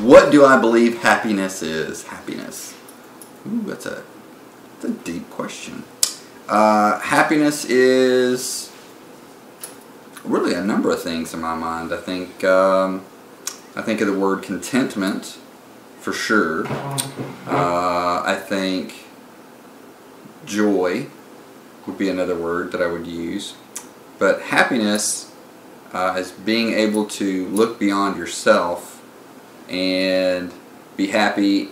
What do I believe happiness is? Happiness. Ooh, that's a deep question. Happiness is really a number of things in my mind. I think of the word contentment for sure. I think joy would be another word that I would use. But happiness is being able to look beyond yourself and be happy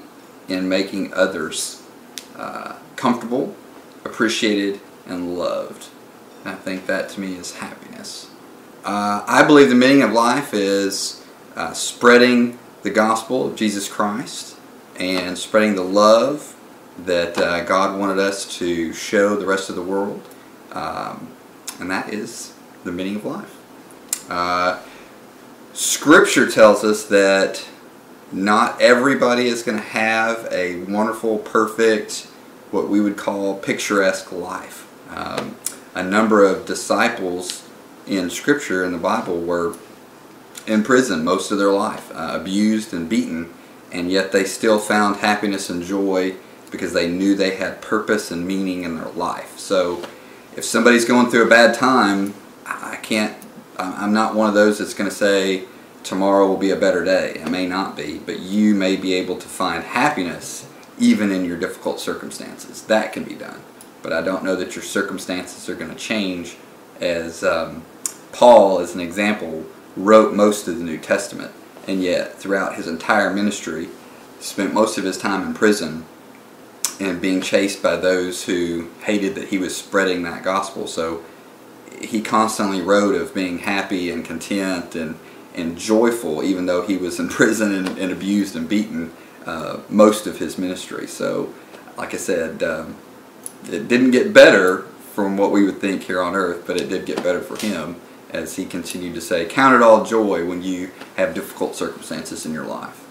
in making others comfortable, appreciated, and loved. And I think that to me is happiness. I believe the meaning of life is spreading the gospel of Jesus Christ and spreading the love that God wanted us to show the rest of the world. And that is the meaning of life. Scripture tells us that not everybody is going to have a wonderful, perfect, what we would call picturesque life. A number of disciples in Scripture in the Bible were in prison most of their life, abused and beaten, and yet they still found happiness and joy because they knew they had purpose and meaning in their life. So if somebody's going through a bad time, I'm not one of those that's going to say tomorrow will be a better day. It may not be, but you may be able to find happiness even in your difficult circumstances. That can be done. But I don't know that your circumstances are going to change, as Paul, as an example, wrote most of the New Testament, and yet throughout his entire ministry spent most of his time in prison and being chased by those who hated that he was spreading that gospel. So he constantly wrote of being happy and content and joyful, even though he was in prison and abused and beaten most of his ministry. So, like I said, it didn't get better from what we would think here on earth, but it did get better for him as he continued to say, "Count it all joy when you have difficult circumstances in your life."